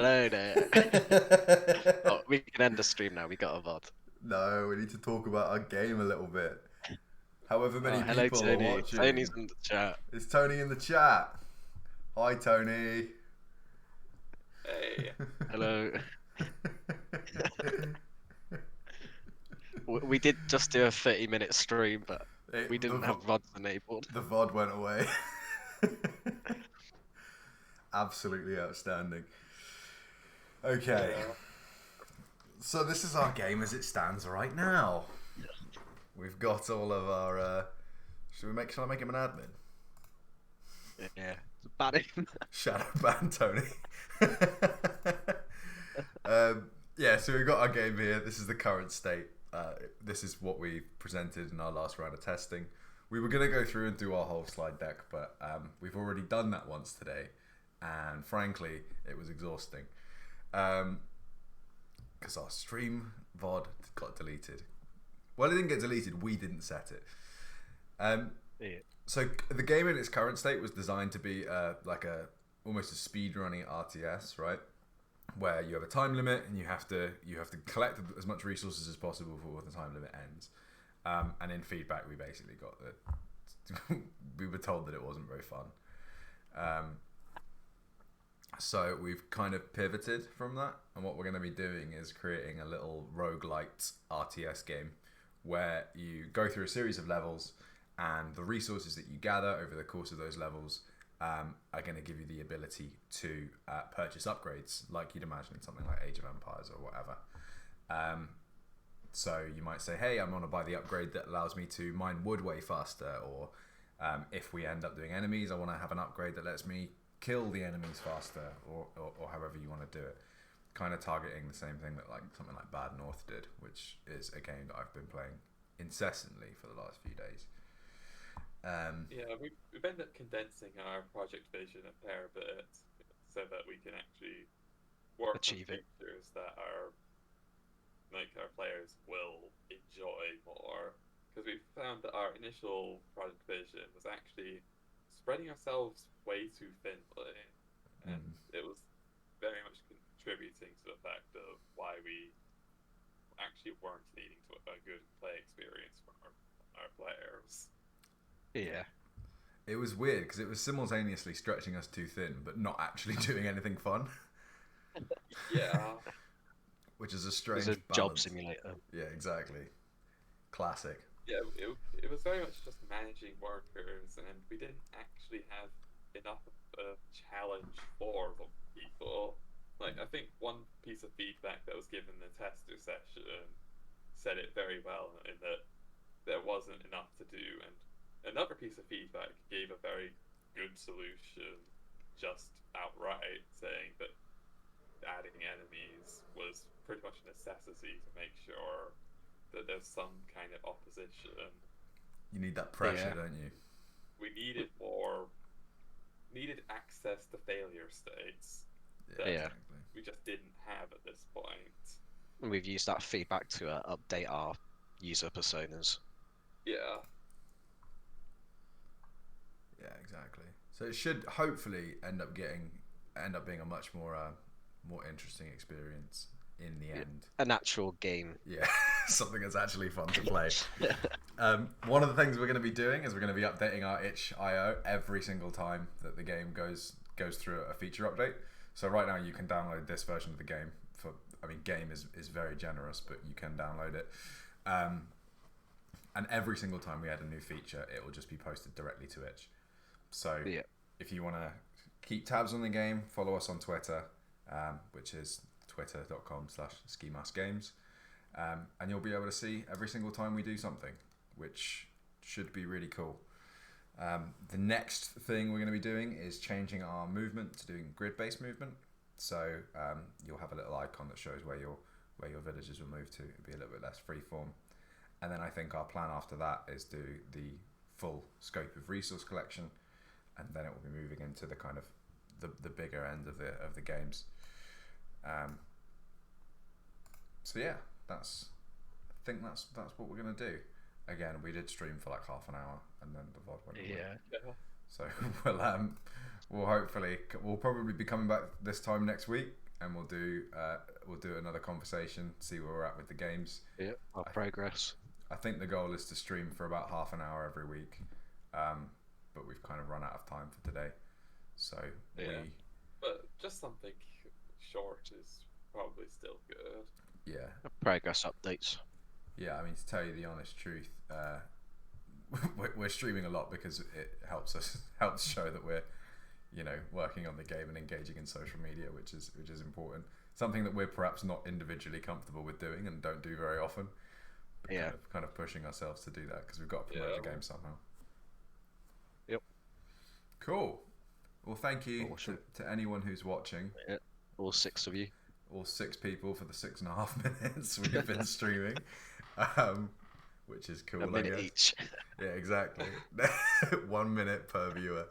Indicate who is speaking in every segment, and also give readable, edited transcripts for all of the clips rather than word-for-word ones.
Speaker 1: Hello there. Oh, we can end the stream now. We got a VOD.
Speaker 2: No, we need to talk about our game a little bit. However
Speaker 1: Oh,
Speaker 2: many
Speaker 1: hello,
Speaker 2: people are
Speaker 1: Tony. Tony's
Speaker 2: watching.
Speaker 1: in the chat.
Speaker 2: It's Tony in the chat. Hi, Tony.
Speaker 3: Hey,
Speaker 1: Hello. We did just do a 30-minute stream, but we didn't have VODs enabled.
Speaker 2: The VOD went away. Absolutely outstanding. Okay. So this is our game as it stands right now. We've got all of our... Shall I make him an admin?
Speaker 1: Yeah. Ban him.
Speaker 2: Shadow ban Tony. Yeah, so we've got our game here. This is the current state. This is what we presented in our last round of testing. We were going to go through and do our whole slide deck, but we've already done that once today. And frankly, it was exhausting. Because our stream VOD got deleted. Well, it didn't get deleted. We didn't set it.
Speaker 1: Yeah.
Speaker 2: So the game in its current state was designed to be almost a speedrunning RTS, right? Where you have a time limit and you have to collect as much resources as possible before the time limit ends. And in feedback, we basically got that we were told that it wasn't very fun. So we've kind of pivoted from that, and what we're going to be doing is creating a little roguelite RTS game where you go through a series of levels, and the resources that you gather over the course of those levels are going to give you the ability to purchase upgrades, like you'd imagine in something like Age of Empires or whatever. So you might say, hey, I'm going to buy the upgrade that allows me to mine wood way faster, or if we end up doing enemies, I want to have an upgrade that lets me kill the enemies faster, or however you want to do it. Kind of targeting the same thing that something like Bad North did, which is a game that I've been playing incessantly for the last few days.
Speaker 3: yeah, we've ended up condensing our project vision a fair bit so that we can actually work
Speaker 1: Achieve
Speaker 3: on
Speaker 1: it.
Speaker 3: features that our players will enjoy more. Because we found that our initial project vision was actually spreading ourselves way too thinly, and it was very much contributing to the fact of why we actually weren't leading to a good play experience for our players.
Speaker 1: Yeah.
Speaker 2: It was weird because it was simultaneously stretching us too thin, but not actually doing anything fun.
Speaker 3: Yeah.
Speaker 2: Which is a
Speaker 1: It
Speaker 2: strange
Speaker 1: was a
Speaker 2: balance.
Speaker 1: job simulator.
Speaker 2: Yeah, exactly. Classic.
Speaker 3: Yeah, it was very much just managing workers, and we didn't actually have enough of a challenge for the people. Like, I think one piece of feedback that was given in the tester session said it very well, in that there wasn't enough to do, and another piece of feedback gave a very good solution just outright, saying that adding enemies was pretty much a necessity to make sure that there's some kind of opposition.
Speaker 2: You need that pressure,
Speaker 1: Yeah.
Speaker 2: don't you?
Speaker 3: We needed access to failure states that
Speaker 1: Yeah.
Speaker 2: Exactly.
Speaker 3: we just didn't have at this point.
Speaker 1: And we've used that feedback to update our user personas.
Speaker 3: Yeah.
Speaker 2: Yeah, exactly. So it should hopefully end up being a much more interesting experience in the end.
Speaker 1: An actual game.
Speaker 2: Yeah, something that's actually fun to play. One of the things we're going to be doing is we're going to be updating our itch.io every single time that the game goes through a feature update. So right now you can download this version of the game game is very generous, but you can download it. And every single time we add a new feature, it will just be posted directly to itch. So
Speaker 1: Yeah.
Speaker 2: if you want to keep tabs on the game, follow us on Twitter, which is twitter.com/skimaskgames, and you'll be able to see every single time we do something, which should be really cool. The next thing we're going to be doing is changing our movement to doing grid-based movement. So you'll have a little icon that shows where your villagers will move to. It'll be a little bit less freeform. And then I think our plan after that is do the full scope of resource collection, and then it will be moving into the kind of the bigger end of the games. So yeah, I think that's what we're gonna do. Again, we did stream for like half an hour, and then the VOD went away.
Speaker 1: Yeah.
Speaker 2: So we'll probably be coming back this time next week, and we'll do another conversation, see where we're at with the games.
Speaker 1: Yeah, our progress.
Speaker 2: I think the goal is to stream for about half an hour every week, but we've kind of run out of time for today. So
Speaker 3: but just something short is probably still good.
Speaker 2: Yeah.
Speaker 1: Progress updates.
Speaker 2: Yeah, I mean, to tell you the honest truth, we're streaming a lot because it helps show that we're, working on the game and engaging in social media, which is important. Something that we're perhaps not individually comfortable with doing and don't do very often. But kind of pushing ourselves to do that because we've got to promote the game somehow.
Speaker 1: Yep.
Speaker 2: Cool. Well, thank you to anyone who's watching.
Speaker 1: Yeah. All 6 of you.
Speaker 2: All 6 people for the 6.5 minutes we've been streaming, which is cool.
Speaker 1: A minute each.
Speaker 2: Yeah, exactly. 1 minute per viewer.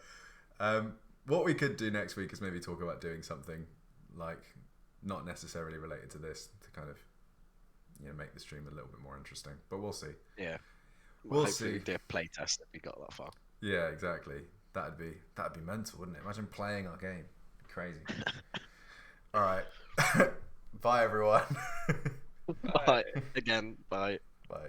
Speaker 2: What we could do next week is maybe talk about doing something like not necessarily related to this to kind of make the stream a little bit more interesting. But we'll see.
Speaker 1: Yeah.
Speaker 2: We'll
Speaker 1: hopefully
Speaker 2: see.
Speaker 1: Do a play test if we got that far.
Speaker 2: Yeah, exactly. That'd be mental, wouldn't it? Imagine playing our game. Crazy. All right. Bye, everyone.
Speaker 1: Bye. Again, bye.
Speaker 2: Bye.